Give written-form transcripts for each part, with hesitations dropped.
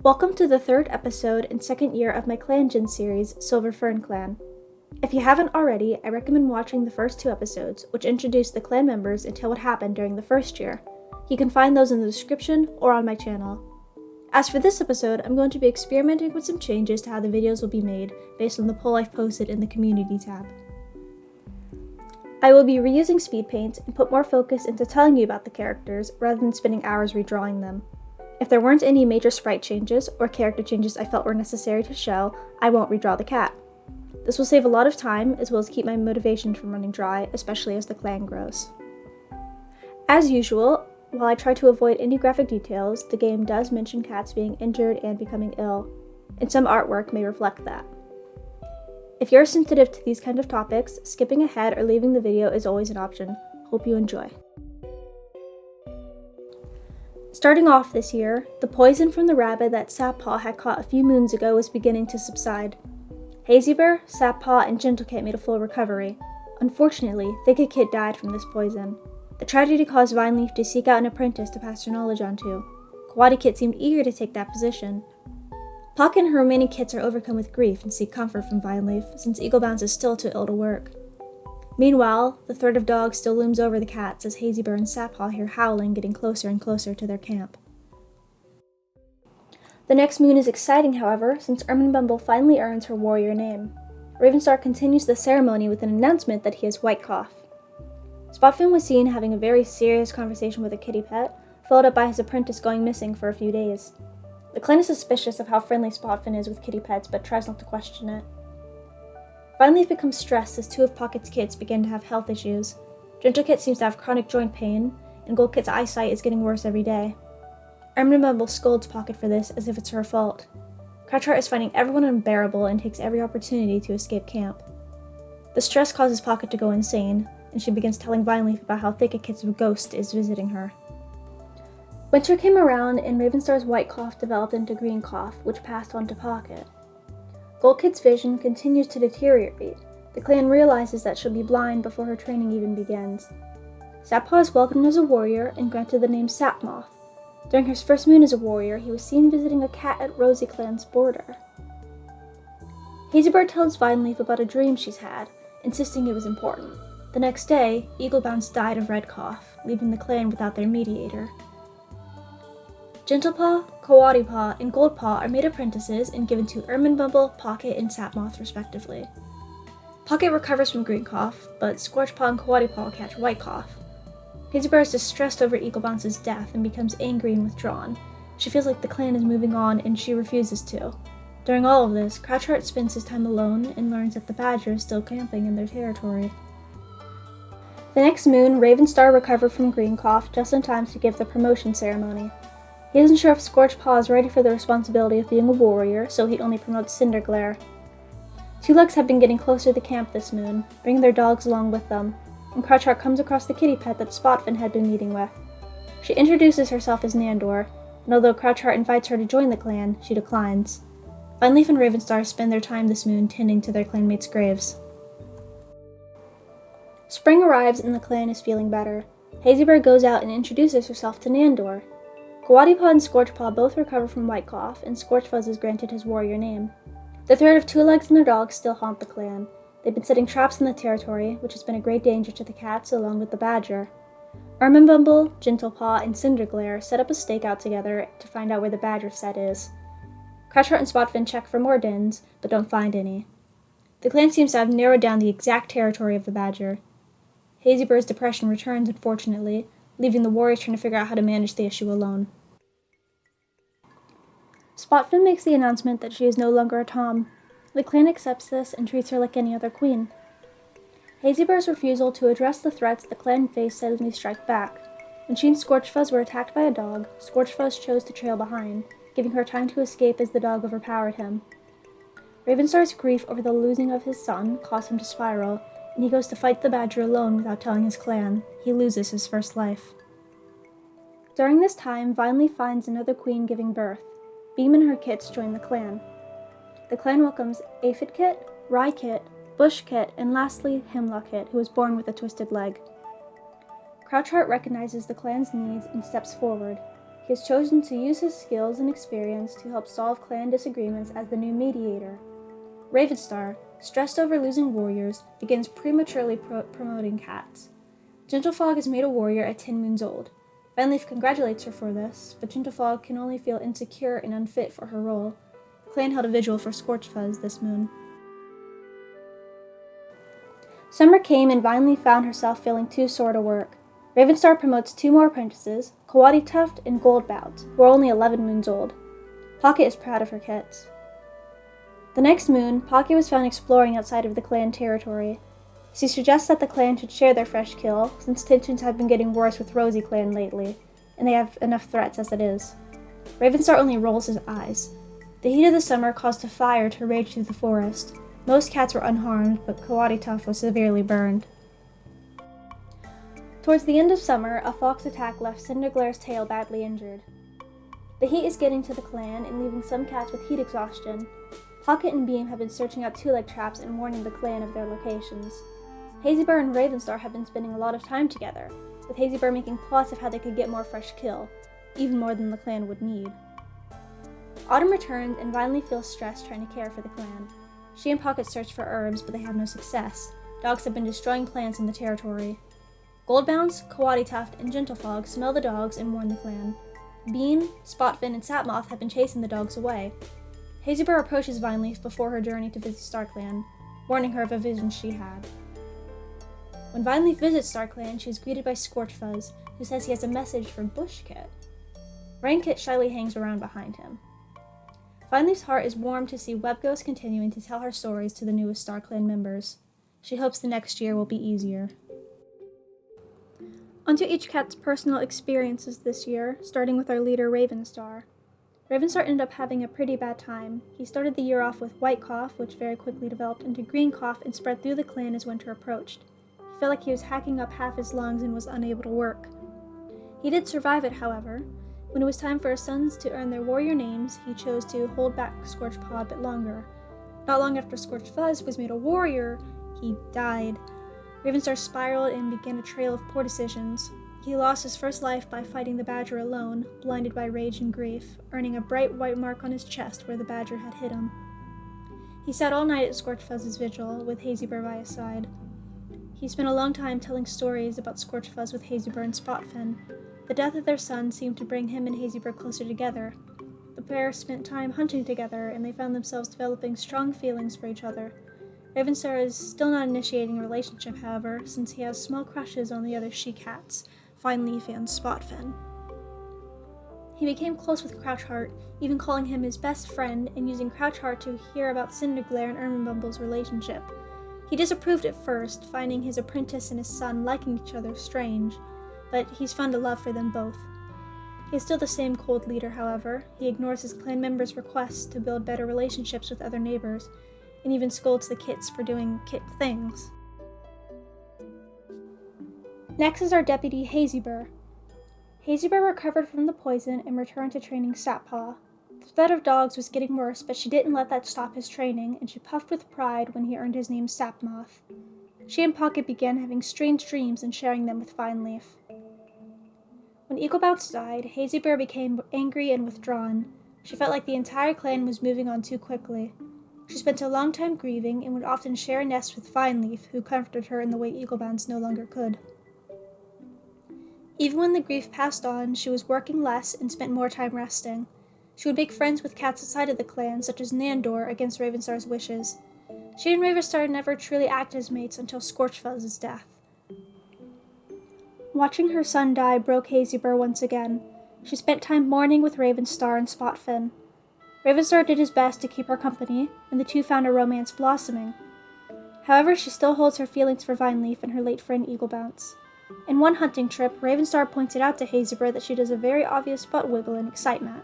Welcome to the third episode and second year of my Clangen series, Silver Fern Clan. If you haven't already, I recommend watching the first two episodes, which introduce the clan members and tell what happened during the first year. You can find those in the description or on my channel. As for this episode, I'm going to be experimenting with some changes to how the videos will be made based on the poll I've posted in the community tab. I will be reusing speed paint and put more focus into telling you about the characters rather than spending hours redrawing them. If there weren't any major sprite changes or character changes I felt were necessary to show, I won't redraw the cat. This will save a lot of time as well as keep my motivation from running dry, especially as the clan grows. As usual, while I try to avoid any graphic details, the game does mention cats being injured and becoming ill, and some artwork may reflect that. If you're sensitive to these kind of topics, skipping ahead or leaving the video is always an option. Hope you enjoy. Starting off this year, the poison from the rabbit that Sapmoth had caught a few moons ago was beginning to subside. Hazyburr, Sapmoth, and Gentlefog made a full recovery. Unfortunately, Thicketkit died from this poison. The tragedy caused Vineleaf to seek out an apprentice to pass her knowledge on to. Coatituft seemed eager to take that position. Pocket and her remaining kits are overcome with grief and seek comfort from Vineleaf, since Eaglebounce is still too ill to work. Meanwhile, the threat of dogs still looms over the cats as Hazyburr and Sapmoth hear howling getting closer and closer to their camp. The next moon is exciting, however, since Erminebumble finally earns her warrior name. Ravenstar continues the ceremony with an announcement that he has white cough. Spotfin was seen having a very serious conversation with a kitty pet, followed up by his apprentice going missing for a few days. The clan is suspicious of how friendly Spotfin is with kitty pets, but tries not to question it. Vineleaf becomes stressed as two of Pocket's kits begin to have health issues. Gentlekit seems to have chronic joint pain, and Goldkit's eyesight is getting worse every day. Erminebumble scolds Pocket for this as if it's her fault. Crouchheart is finding everyone unbearable and takes every opportunity to escape camp. The stress causes Pocket to go insane, and she begins telling Vineleaf about how Thicketkit's ghost is visiting her. Winter came around and Ravenstar's white cough developed into green cough, which passed on to Pocket. Goldkit's vision continues to deteriorate. The clan realizes that she'll be blind before her training even begins. Sapmoth is welcomed as a warrior and granted the name Sapmoth. During his first moon as a warrior, he was seen visiting a cat at Rosie Clan's border. Hazyburr tells Vineleaf about a dream she's had, insisting it was important. The next day, Eaglebounce died of red cough, leaving the clan without their mediator. Gentlepaw, Coatituft, and Goldpaw are made apprentices and given to Erminebumble, Pocket, and Sapmoth respectively. Pocket recovers from green cough, but Scorchfuzz and Coatituft catch white cough. Hazyburr is distressed over Eaglebounce's death and becomes angry and withdrawn. She feels like the clan is moving on and she refuses to. During all of this, Crouchheart spends his time alone and learns that the badger is still camping in their territory. The next moon, Ravenstar recovered from green cough just in time to give the promotion ceremony. He isn't sure if Scorchfuzz is ready for the responsibility of being a warrior, so he only promotes Cinderglare. Two Legs have been getting closer to the camp this moon, bringing their dogs along with them, and Crouchheart comes across the kitty pet that Spotfin had been meeting with. She introduces herself as Nandor, and although Crouchheart invites her to join the clan, she declines. Vineleaf and Ravenstar spend their time this moon tending to their clanmates' graves. Spring arrives and the clan is feeling better. Hazyburr goes out and introduces herself to Nandor. Coatituft and Scorchpaw both recover from white cough, and Scorchfuzz is granted his warrior name. The threat of Two Legs and their dogs still haunt the clan. They've been setting traps in the territory, which has been a great danger to the cats along with the badger. Erminebumble, Gentlepaw, and Cinderglare set up a stakeout together to find out where the badger's set is. Crouchheart and Spotfin check for more dens, but don't find any. The clan seems to have narrowed down the exact territory of the badger. Hazyburr's depression returns, unfortunately, leaving the warriors trying to figure out how to manage the issue alone. Spotfin makes the announcement that she is no longer a Tom. The clan accepts this and treats her like any other queen. Hazyburr's refusal to address the threats the clan faced suddenly strike back. When she and Scorchfuzz were attacked by a dog, Scorchfuzz chose to trail behind, giving her time to escape as the dog overpowered him. Ravenstar's grief over the losing of his son caused him to spiral, and he goes to fight the badger alone without telling his clan. He loses his first life. During this time, Vineleaf finds another queen giving birth. Beam and her kits join the clan. The clan welcomes Aphidkit, Ryekit, Bushkit, and lastly, Hemlockkit, who was born with a twisted leg. Crouchheart recognizes the clan's needs and steps forward. He has chosen to use his skills and experience to help solve clan disagreements as the new mediator. Ravenstar, stressed over losing warriors, begins prematurely promoting cats. Gentlefog is made a warrior at 10 moons old. Vineleaf congratulates her for this, but Gentlefog can only feel insecure and unfit for her role. The clan held a vigil for Scorchfuzz this moon. Summer came and Vineleaf found herself feeling too sore to work. Ravenstar promotes 2 more apprentices, Coatituft and Goldbounce, who are only 11 moons old. Pocket is proud of her kits. The next moon, Pocket was found exploring outside of the clan territory. She suggests that the clan should share their fresh kill, since tensions have been getting worse with Rosie clan lately, and they have enough threats as it is. Ravenstar only rolls his eyes. The heat of the summer caused a fire to rage through the forest. Most cats were unharmed, but Coatituft was severely burned. Towards the end of summer, a fox attack left Cinderglare's tail badly injured. The heat is getting to the clan and leaving some cats with heat exhaustion. Pocket and Beam have been searching out 2-leg traps and warning the clan of their locations. Hazyburr and Ravenstar have been spending a lot of time together, with Hazyburr making plots of how they could get more fresh kill, even more than the clan would need. Autumn returns and Vineleaf feels stressed trying to care for the clan. She and Pocket search for herbs, but they have no success. Dogs have been destroying plants in the territory. Goldbounce, Coatituft, and Gentlefog smell the dogs and warn the clan. Beam, Spotfin, and Sapmoth have been chasing the dogs away. Hazyburr approaches Vineleaf before her journey to visit StarClan, warning her of a vision she had. When Vineleaf visits StarClan, she is greeted by Scorchfuzz, who says he has a message for Bushkit. Ryekit shyly hangs around behind him. Vineleaf's heart is warmed to see Webghost continuing to tell her stories to the newest StarClan members. She hopes the next year will be easier. Onto each cat's personal experiences this year, starting with our leader Ravenstar. Ravenstar ended up having a pretty bad time. He started the year off with white cough, which very quickly developed into green cough and spread through the clan as winter approached. He felt like he was hacking up half his lungs and was unable to work. He did survive it, however. When it was time for his sons to earn their warrior names, he chose to hold back Scorchpaw a bit longer. Not long after Scorchfuzz was made a warrior, he died. Ravenstar spiraled and began a trail of poor decisions. He lost his first life by fighting the badger alone, blinded by rage and grief, earning a bright white mark on his chest where the badger had hit him. He sat all night at Scorchfuzz's vigil, with Hazyburr by his side. He spent a long time telling stories about Scorchfuzz with Hazyburr and Spotfin. The death of their son seemed to bring him and Hazyburr closer together. The pair spent time hunting together, and they found themselves developing strong feelings for each other. Ravenstar is still not initiating a relationship, however, since he has small crushes on the other she-cats, Vineleaf and Spotfin. He became close with Crouchheart, even calling him his best friend and using Crouchheart to hear about Cinderglare and Erminebumble's relationship. He disapproved at first, finding his apprentice and his son liking each other strange, but he's found a love for them both. He is still the same cold leader, however. He ignores his clan members' requests to build better relationships with other neighbors, and even scolds the kits for doing kit things. Next is our deputy, Hazyburr. Hazyburr recovered from the poison and returned to training Sappaw. The threat of dogs was getting worse, but she didn't let that stop his training, and she puffed with pride when he earned his name Sapmoth. She and Pocket began having strange dreams and sharing them with Vineleaf. When Eaglebounce died, Hazyburr became angry and withdrawn. She felt like the entire clan was moving on too quickly. She spent a long time grieving and would often share a nest with Vineleaf, who comforted her in the way Eaglebounce no longer could. Even when the grief passed on, she was working less and spent more time resting. She would make friends with cats outside of the clan, such as Nandor, against Ravenstar's wishes. She and Ravenstar never truly acted as mates until Scorchfuzz's death. Watching her son die broke Hazyburr once again. She spent time mourning with Ravenstar and Spotfin. Ravenstar did his best to keep her company, and the two found a romance blossoming. However, she still holds her feelings for Vineleaf and her late friend Eaglebounce. In one hunting trip, Ravenstar pointed out to Hazyburr that she does a very obvious butt wiggle in excitement.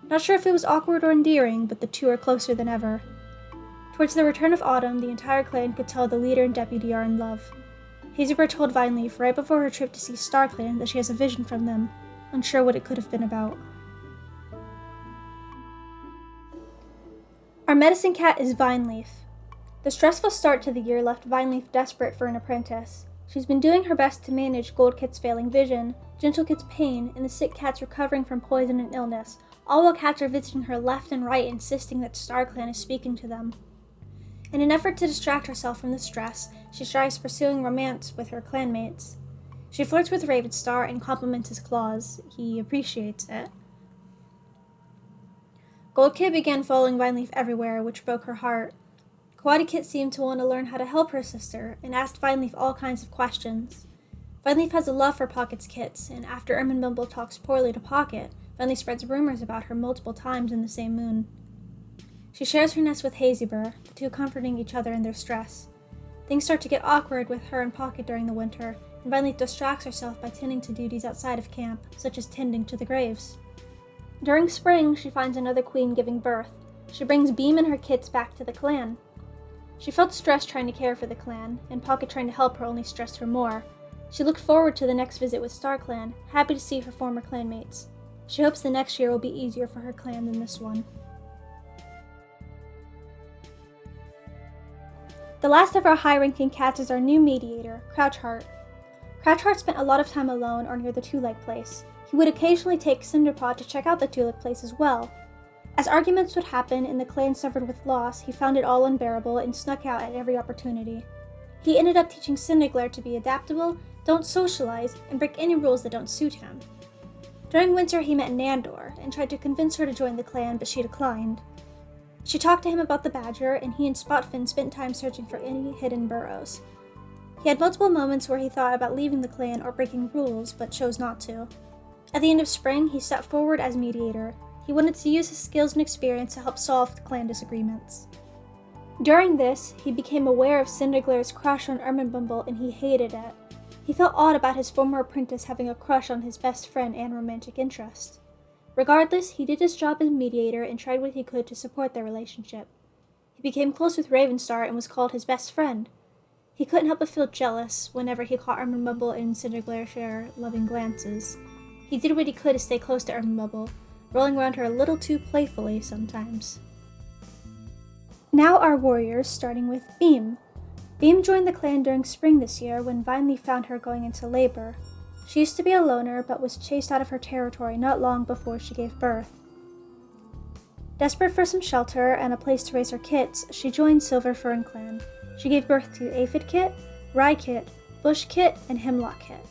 Not sure if it was awkward or endearing, but the two are closer than ever. Towards the return of autumn, the entire clan could tell the leader and deputy are in love. Hazyburr told Vineleaf right before her trip to see StarClan that she has a vision from them, unsure what it could have been about. Our medicine cat is Vineleaf. The stressful start to the year left Vineleaf desperate for an apprentice. She's been doing her best to manage Goldkit's failing vision, Gentlekit's pain, and the sick cats recovering from poison and illness, all while cats are visiting her left and right, insisting that StarClan is speaking to them. In an effort to distract herself from the stress, she tries pursuing romance with her clanmates. She flirts with Ravenstar and compliments his claws. He appreciates it. Goldkit began following Vineleaf everywhere, which broke her heart. Coatituft seemed to want to learn how to help her sister, and asked Vineleaf all kinds of questions. Vineleaf has a love for Pocket's kits, and after Erminebumble talks poorly to Pocket, Vineleaf spreads rumors about her multiple times in the same moon. She shares her nest with Hazyburr, the two comforting each other in their stress. Things start to get awkward with her and Pocket during the winter, and Vineleaf distracts herself by tending to duties outside of camp, such as tending to the graves. During spring, she finds another queen giving birth. She brings Beam and her kits back to the clan. She felt stressed trying to care for the clan, and Pocket trying to help her only stressed her more. She looked forward to the next visit with StarClan, happy to see her former clanmates. She hopes the next year will be easier for her clan than this one. The last of our high-ranking cats is our new mediator, Crouchheart. Crouchheart spent a lot of time alone or near the Tulip place. He would occasionally take Cinderpod to check out the Tulip place as well. As arguments would happen and the clan suffered with loss, he found it all unbearable and snuck out at every opportunity. He ended up teaching Cinderglare to be adaptable, don't socialize, and break any rules that don't suit him. During winter, he met Nandor and tried to convince her to join the clan, but she declined. She talked to him about the badger, and he and Spotfin spent time searching for any hidden burrows. He had multiple moments where he thought about leaving the clan or breaking rules, but chose not to. At the end of spring, he stepped forward as mediator. He wanted to use his skills and experience to help solve the clan disagreements. During this, he became aware of Cinderglare's crush on Erminebumble, and he hated it. He felt odd about his former apprentice having a crush on his best friend and romantic interest. Regardless, he did his job as mediator and tried what he could to support their relationship. He became close with Ravenstar and was called his best friend. He couldn't help but feel jealous whenever he caught Erminebumble and Cinderglare share loving glances. He did what he could to stay close to Erminebumble, rolling around her a little too playfully sometimes. Now our warriors, starting with Beam. Beam joined the clan during spring this year when Vineleaf found her going into labor. She used to be a loner, but was chased out of her territory not long before she gave birth. Desperate for some shelter and a place to raise her kits, she joined Silver Fern clan. She gave birth to Aphidkit, Ryekit, Bushkit, and Hemlockkit.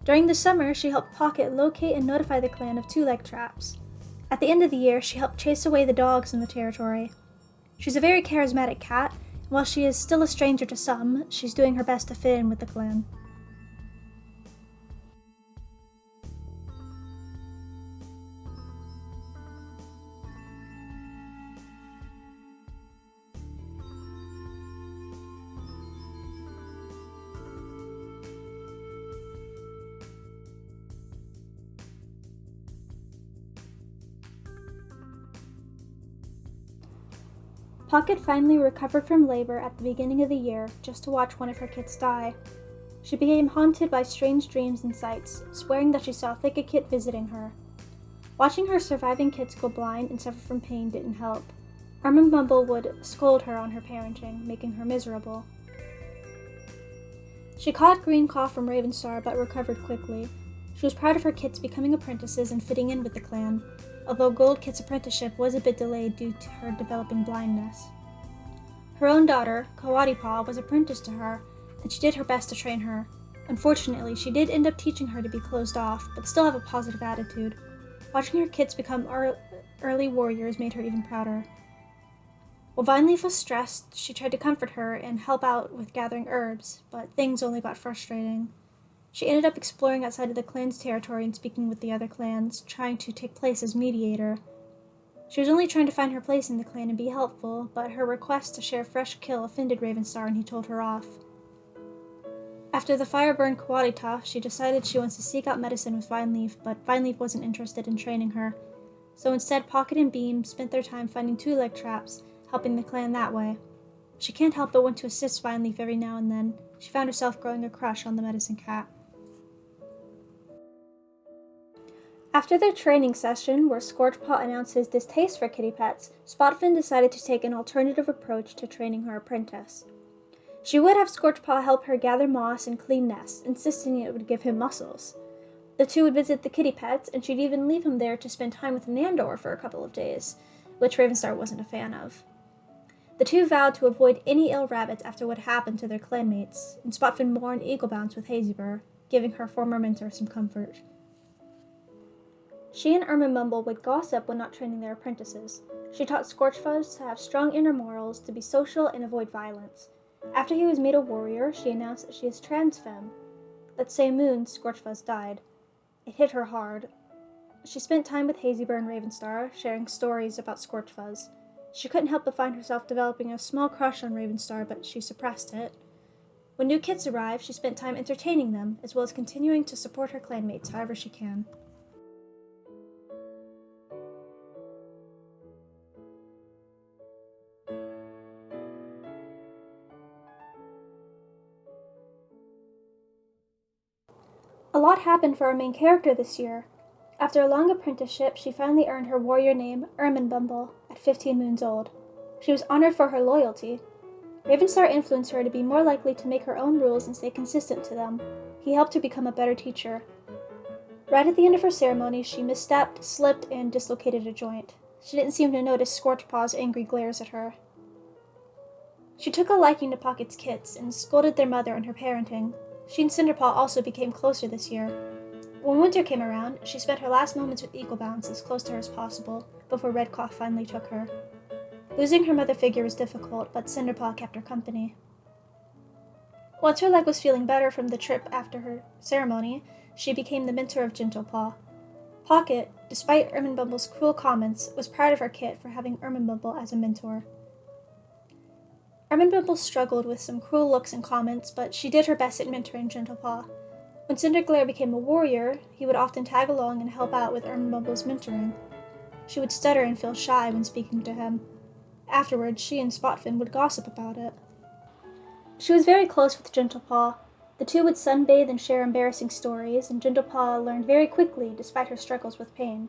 During the summer, she helped Pocket locate and notify the clan of two-leg traps. At the end of the year, she helped chase away the dogs in the territory. She's a very charismatic cat, and while she is still a stranger to some, she's doing her best to fit in with the clan. Pocket finally recovered from labor at the beginning of the year just to watch one of her kits die. She became haunted by strange dreams and sights, swearing that she saw Thicketkit visiting her. Watching her surviving kits go blind and suffer from pain didn't help. Erminebumble would scold her on her parenting, making her miserable. She caught green cough from Ravenstar but recovered quickly. She was proud of her kits becoming apprentices and fitting in with the clan, although Goldkit's apprenticeship was a bit delayed due to her developing blindness. Her own daughter, Coatituft, was apprenticed to her, and she did her best to train her. Unfortunately, she did end up teaching her to be closed off, but still have a positive attitude. Watching her kits become early warriors made her even prouder. While Vineleaf was stressed, she tried to comfort her and help out with gathering herbs, but things only got frustrating. She ended up exploring outside of the clan's territory and speaking with the other clans, trying to take place as mediator. She was only trying to find her place in the clan and be helpful, but her request to share fresh kill offended Ravenstar and he told her off. After the fire burned Coatituft, she decided she wants to seek out medicine with Vineleaf, but Vineleaf wasn't interested in training her. So instead, Pocket and Beam spent their time finding two-leg traps, helping the clan that way. She can't help but want to assist Vineleaf every now and then. She found herself growing a crush on the medicine cat. After their training session, where Scorchfuzz announced his distaste for kitty pets, Spotfin decided to take an alternative approach to training her apprentice. She would have Scorchpaw help her gather moss and clean nests, insisting it would give him muscles. The two would visit the kitty pets, and she'd even leave him there to spend time with Nandor for a couple of days, which Ravenstar wasn't a fan of. The two vowed to avoid any ill rabbits after what happened to their clanmates, and Spotfin mourned Eaglebounce with Hazyburr, giving her former mentor some comfort. She and Erminebumble would gossip when not training their apprentices. She taught Scorchfuzz to have strong inner morals, to be social, and avoid violence. After he was made a warrior, she announced that she is trans femme. That same moon, Scorchfuzz died. It hit her hard. She spent time with Hazyburr and Ravenstar, sharing stories about Scorchfuzz. She couldn't help but find herself developing a small crush on Ravenstar, but she suppressed it. When new kits arrived, she spent time entertaining them, as well as continuing to support her clanmates however she can. A lot happened for our main character this year. After a long apprenticeship, she finally earned her warrior name, Erminebumble, at 15 moons old. She was honored for her loyalty. Ravenstar influenced her to be more likely to make her own rules and stay consistent to them. He helped her become a better teacher. Right at the end of her ceremony, she misstepped, slipped, and dislocated a joint. She didn't seem to notice Scorchpaw's angry glares at her. She took a liking to Pocket's kits and scolded their mother and her parenting. She and Cinderpaw also became closer this year. When winter came around, she spent her last moments with Eaglebounce as close to her as possible, before Red Cough finally took her. Losing her mother figure was difficult, but Cinderpaw kept her company. Once her leg was feeling better from the trip after her ceremony, she became the mentor of Gentlepaw. Pocket, despite Erminebumble's cruel comments, was proud of her kit for having Erminebumble as a mentor. Erminebumble struggled with some cruel looks and comments, but she did her best at mentoring Gentlepaw. When Cinderglare became a warrior, he would often tag along and help out with Erminebumble's mentoring. She would stutter and feel shy when speaking to him. Afterwards, she and Spotfin would gossip about it. She was very close with Gentlepaw. The two would sunbathe and share embarrassing stories, and Gentlepaw learned very quickly despite her struggles with pain.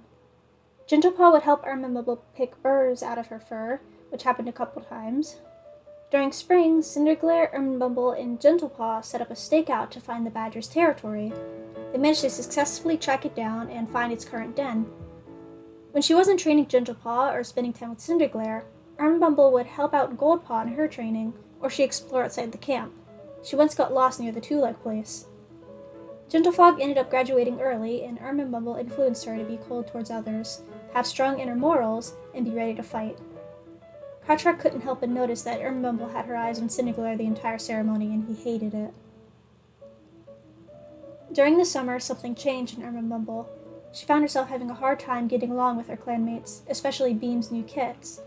Gentlepaw would help Erminebumble pick burrs out of her fur, which happened a couple times. During spring, Cinderglare, Erminebumble, and Gentlepaw set up a stakeout to find the badger's territory. They managed to successfully track it down and find its current den. When she wasn't training Gentlepaw or spending time with Cinderglare, Erminebumble would help out Goldpaw in her training, or she'd explore outside the camp. She once got lost near the two-leg place. Gentlefog ended up graduating early, and Erminebumble influenced her to be cold towards others, have strong inner morals, and be ready to fight. Crouchheart couldn't help but notice that Erminebumble had her eyes on Cinderglare the entire ceremony, and he hated it. During the summer, something changed in Erminebumble. She found herself having a hard time getting along with her clanmates, especially Beam's new kits.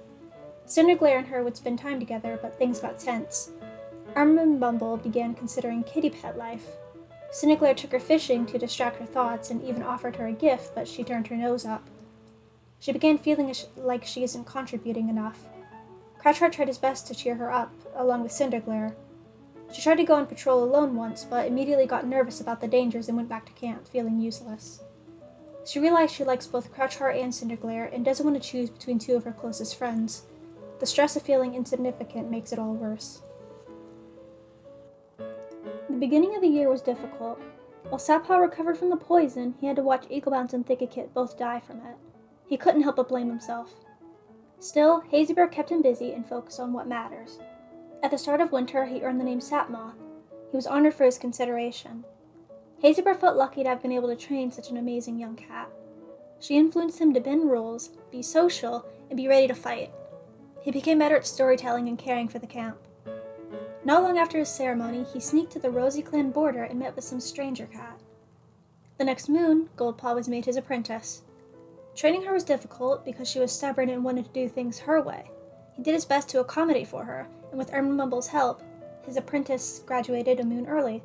Cinderglare and her would spend time together, but things got tense. Erminebumble began considering kitty pet life. Cinderglare took her fishing to distract her thoughts and even offered her a gift, but she turned her nose up. She began feeling like she isn't contributing enough. Crouchheart tried his best to cheer her up, along with Cinderglare. She tried to go on patrol alone once, but immediately got nervous about the dangers and went back to camp, feeling useless. She realized she likes both Crouchheart and Cinderglare and doesn't want to choose between two of her closest friends. The stress of feeling insignificant makes it all worse. The beginning of the year was difficult. While Sapmoth recovered from the poison, he had to watch Eaglebounce and Thicketkit both die from it. He couldn't help but blame himself. Still, Hazyburr kept him busy and focused on what matters. At the start of winter, he earned the name Sapmoth. He was honored for his consideration. Hazyburr felt lucky to have been able to train such an amazing young cat. She influenced him to bend rules, be social, and be ready to fight. He became better at storytelling and caring for the camp. Not long after his ceremony, he sneaked to the Rosy Clan border and met with some stranger cat. The next moon, Goldpaw was made his apprentice. Training her was difficult because she was stubborn and wanted to do things her way. He did his best to accommodate for her, and with Erminebumble's help, his apprentice graduated a moon early.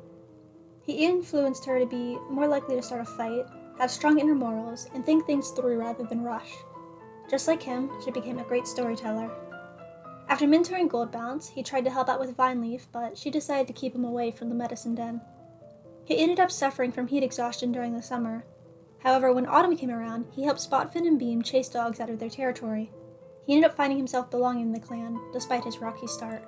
He influenced her to be more likely to start a fight, have strong inner morals, and think things through rather than rush. Just like him, she became a great storyteller. After mentoring Goldbounce, he tried to help out with Vineleaf, but she decided to keep him away from the medicine den. He ended up suffering from heat exhaustion during the summer. However, when autumn came around, he helped Spotfin and Beam chase dogs out of their territory. He ended up finding himself belonging in the clan, despite his rocky start.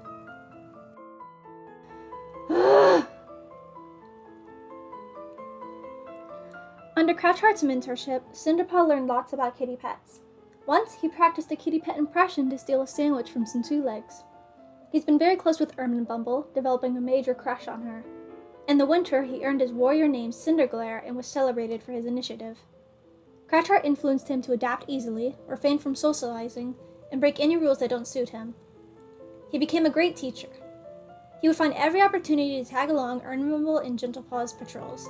Crouchheart's mentorship, Cinderpaw learned lots about kitty pets. Once, he practiced a kitty pet impression to steal a sandwich from some two legs. He's been very close with Erminebumble, developing a major crush on her. In the winter, he earned his warrior name Cinderglare and was celebrated for his initiative. Crouchheart influenced him to adapt easily, refrain from socializing, and break any rules that don't suit him. He became a great teacher. He would find every opportunity to tag along Erminebumble and Gentlefog's patrols.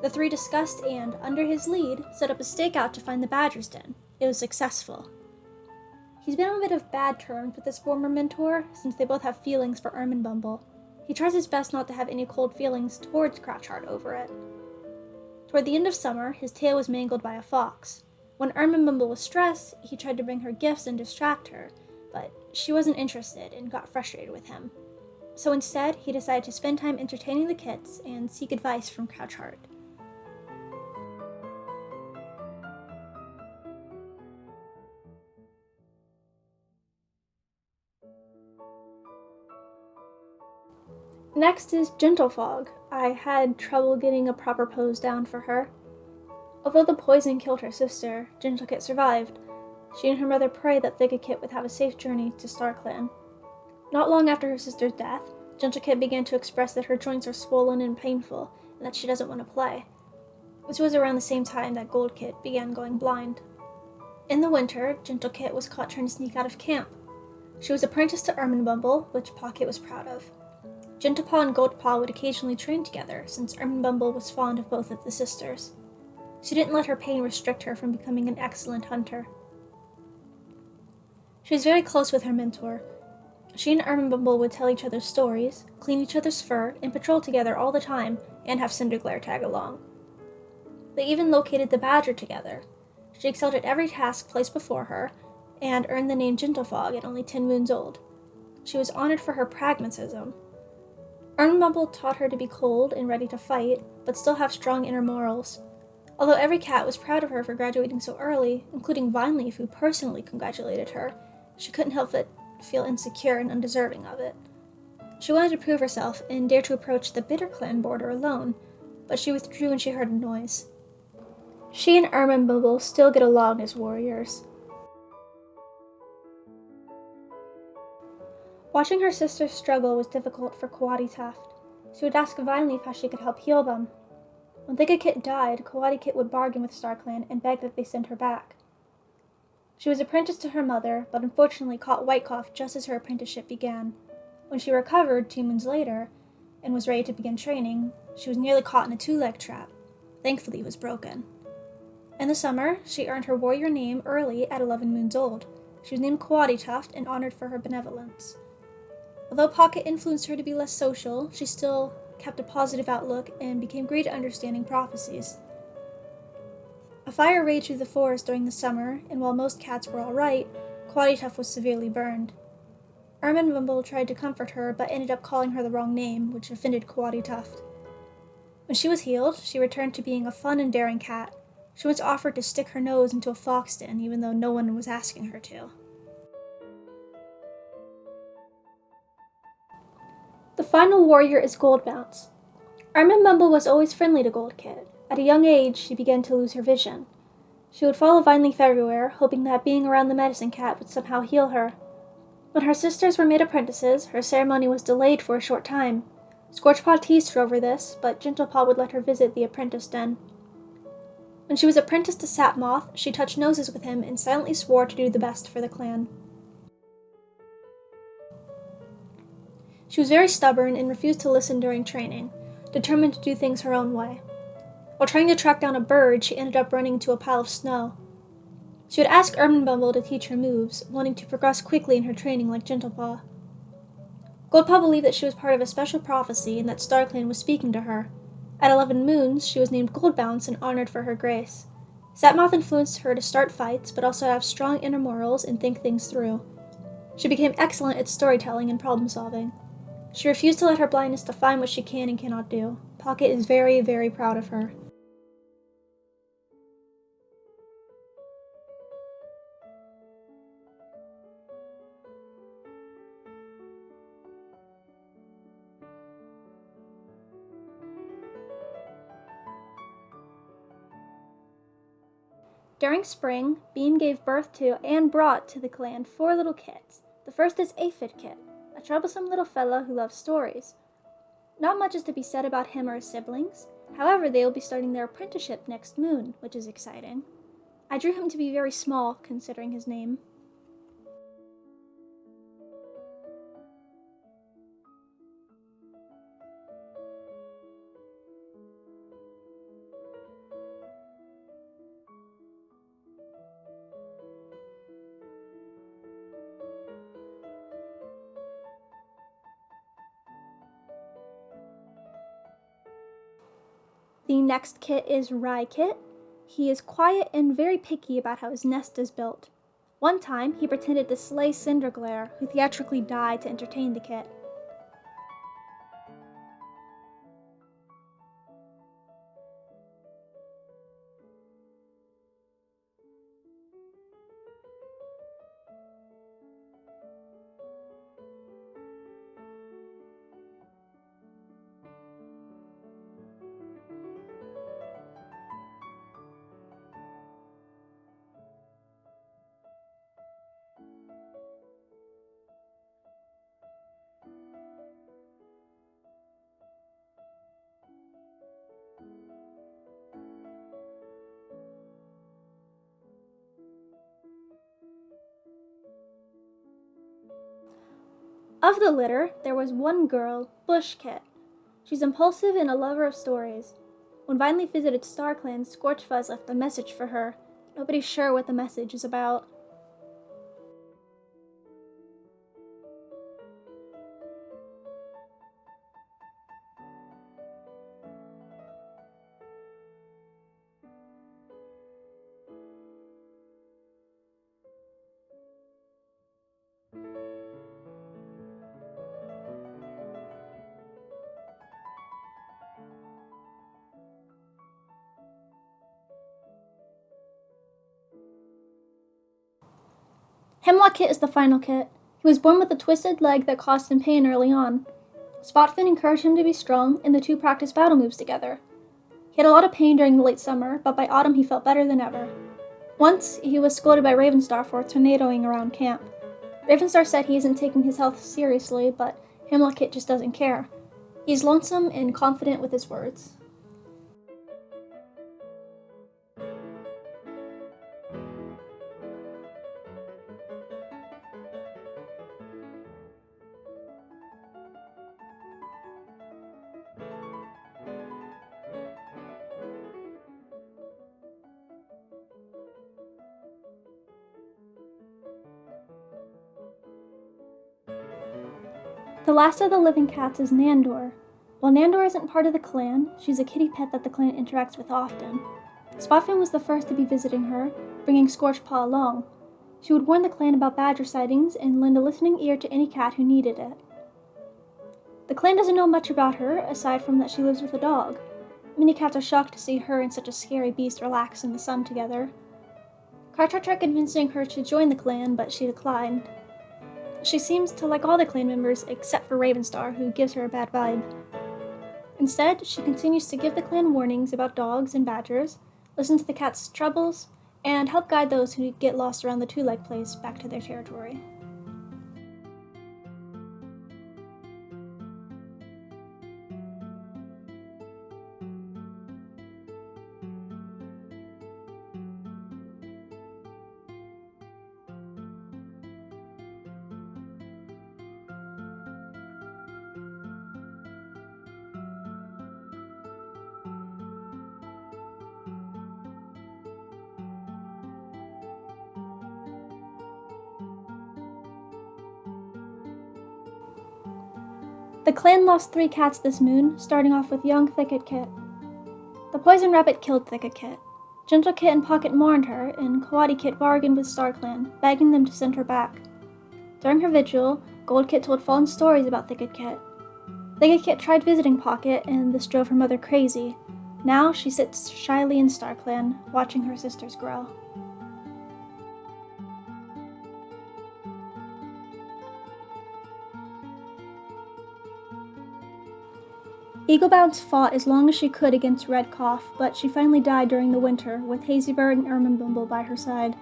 The three discussed and, under his lead, set up a stakeout to find the badger's den. It was successful. He's been on a bit of bad terms with his former mentor, since they both have feelings for Erminebumble. He tries his best not to have any cold feelings towards Crouchheart over it. Toward the end of summer, his tail was mangled by a fox. When Erminebumble was stressed, he tried to bring her gifts and distract her, but she wasn't interested and got frustrated with him. So instead, he decided to spend time entertaining the kits and seek advice from Crouchheart. Next is Gentlefog. I had trouble getting a proper pose down for her. Although the poison killed her sister, Gentlekit survived. She and her mother prayed that Thicketkit would have a safe journey to StarClan. Not long after her sister's death, Gentlekit began to express that her joints are swollen and painful, and that she doesn't want to play. This was around the same time that Goldkit began going blind. In the winter, Gentlekit was caught trying to sneak out of camp. She was apprenticed to Erminebumble, which Pocket was proud of. Gentlepaw and Goldpaw would occasionally train together, since Erminebumble was fond of both of the sisters. She didn't let her pain restrict her from becoming an excellent hunter. She was very close with her mentor. She and Erminebumble would tell each other stories, clean each other's fur, and patrol together all the time, and have Cinderglare tag along. They even located the badger together. She excelled at every task placed before her, and earned the name Gentlefog at only 10 moons old. She was honored for her pragmatism. Erminebumble taught her to be cold and ready to fight, but still have strong inner morals. Although every cat was proud of her for graduating so early, including Vineleaf, who personally congratulated her, she couldn't help but feel insecure and undeserving of it. She wanted to prove herself and dared to approach the Bitter Clan border alone, but she withdrew when she heard a noise. She and Erminebumble still get along as warriors. Watching her sisters struggle was difficult for Coatituft. She would ask Vineleaf how she could help heal them. When Thicketkit died, Coatituft would bargain with StarClan and beg that they send her back. She was apprenticed to her mother, but unfortunately caught white cough just as her apprenticeship began. When she recovered 2 months later and was ready to begin training, she was nearly caught in a 2-leg trap. Thankfully, it was broken. In the summer, she earned her warrior name early at 11 moons old. She was named Coatituft and honored for her benevolence. Although Pocket influenced her to be less social, she still kept a positive outlook and became great at understanding prophecies. A fire raged through the forest during the summer, and while most cats were all right, Coatituft was severely burned. Erminebumble tried to comfort her, but ended up calling her the wrong name, which offended Coatituft. When she was healed, she returned to being a fun and daring cat. She once offered to stick her nose into a fox den, even though no one was asking her to. The final warrior is Goldbounce. Erminebumble was always friendly to Goldkit. At a young age, she began to lose her vision. She would follow Vineleaf everywhere, hoping that being around the medicine cat would somehow heal her. When her sisters were made apprentices, her ceremony was delayed for a short time. Scorchpaw teased her over this, but Gentlepaw would let her visit the apprentice den. When she was apprenticed to Sapmoth, she touched noses with him and silently swore to do the best for the clan. She was very stubborn and refused to listen during training, determined to do things her own way. While trying to track down a bird, she ended up running into a pile of snow. She would ask Erminebumble to teach her moves, wanting to progress quickly in her training like Gentlepaw. Goldpaw believed that she was part of a special prophecy and that StarClan was speaking to her. At 11 moons, she was named Goldbounce and honored for her grace. Sapmoth influenced her to start fights, but also have strong inner morals and think things through. She became excellent at storytelling and problem-solving. She refused to let her blindness define what she can and cannot do. Pocket is very, very proud of her. During spring, Beam gave birth to and brought to the clan 4 little kits. The first is Aphidkit, a troublesome little fella who loves stories. Not much is to be said about him or his siblings. However, they will be starting their apprenticeship next moon, which is exciting. I drew him to be very small, considering his name. The next kit is Ryekit. He is quiet and very picky about how his nest is built. One time, he pretended to slay Cinderglare, who theatrically died to entertain the kit. Of the litter, there was one girl, Bushkit. She's impulsive and a lover of stories. When Vineleaf visited StarClan, Scorchfuzz left a message for her. Nobody's sure what the message is about. Hemlockkit is the final kit. He was born with a twisted leg that caused him pain early on. Spotfin encouraged him to be strong, and the two practiced battle moves together. He had a lot of pain during the late summer, but by autumn he felt better than ever. Once, he was scolded by Ravenstar for tornadoing around camp. Ravenstar said he isn't taking his health seriously, but Hemlockkit just doesn't care. He's lonesome and confident with his words. The last of the living cats is Nandor. While Nandor isn't part of the clan, she's a kitty pet that the clan interacts with often. Spotfin was the first to be visiting her, bringing Scorchpaw along. She would warn the clan about badger sightings and lend a listening ear to any cat who needed it. The clan doesn't know much about her, aside from that she lives with a dog. Many cats are shocked to see her and such a scary beast relax in the sun together. Crouchheart tried convincing her to join the clan, but she declined. She seems to like all the clan members except for Ravenstar, who gives her a bad vibe. Instead, she continues to give the clan warnings about dogs and badgers, listen to the cats' troubles, and help guide those who get lost around the two-leg place back to their territory. The clan lost 3 cats this moon, starting off with young Thicketkit. The poison rabbit killed Thicketkit. Gentlekit and Pocket mourned her, and Coatituft bargained with StarClan, begging them to send her back. During her vigil, Goldkit told fallen stories about Thicketkit. Thicketkit tried visiting Pocket, and this drove her mother crazy. Now she sits shyly in StarClan, watching her sisters grow. Eaglebounce fought as long as she could against Red Cough, but she finally died during the winter, with Hazyburr and Erminebumble by her side.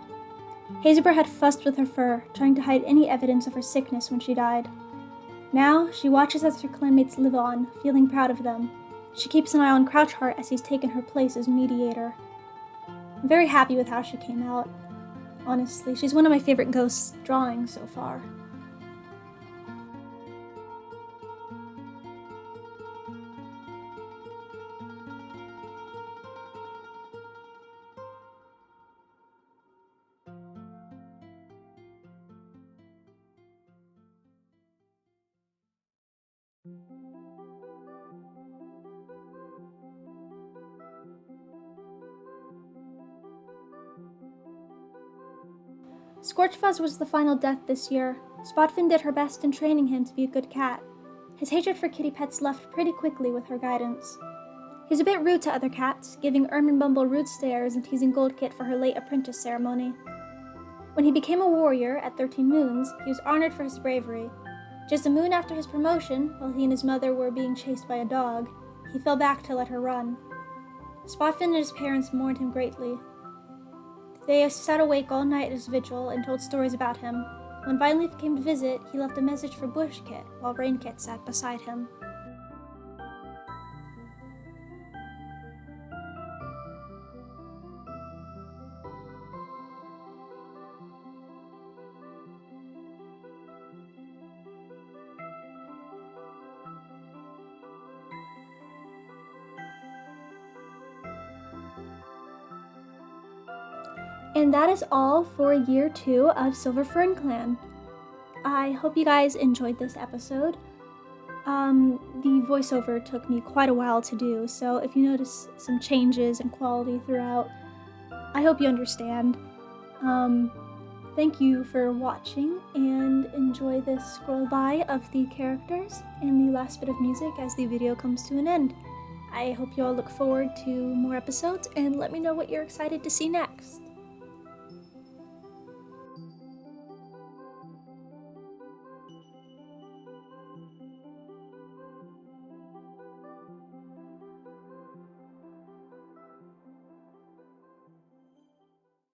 Hazyburr had fussed with her fur, trying to hide any evidence of her sickness when she died. Now, she watches as her clanmates live on, feeling proud of them. She keeps an eye on Crouchheart as he's taken her place as mediator. I'm very happy with how she came out. Honestly, she's one of my favorite ghosts drawings so far. Scorchfuzz was the final death this year. Spotfin did her best in training him to be a good cat. His hatred for kitty pets left pretty quickly with her guidance. He's a bit rude to other cats, giving Erminebumble rude stares and teasing Goldkit for her late apprentice ceremony. When he became a warrior at 13 moons, he was honored for his bravery. Just a moon after his promotion, while he and his mother were being chased by a dog, he fell back to let her run. Spotfin and his parents mourned him greatly. They sat awake all night at his vigil and told stories about him. When Vineleaf came to visit, he left a message for Bushkit, while Ryekit sat beside him. And that is all for year 2 of Silver Fern Clan. I hope you guys enjoyed this episode. The voiceover took me quite a while to do, so if you notice some changes in quality throughout, I hope you understand. Thank you for watching, and enjoy this scroll by of the characters and the last bit of music as the video comes to an end. I hope you all look forward to more episodes, and let me know what you're excited to see next.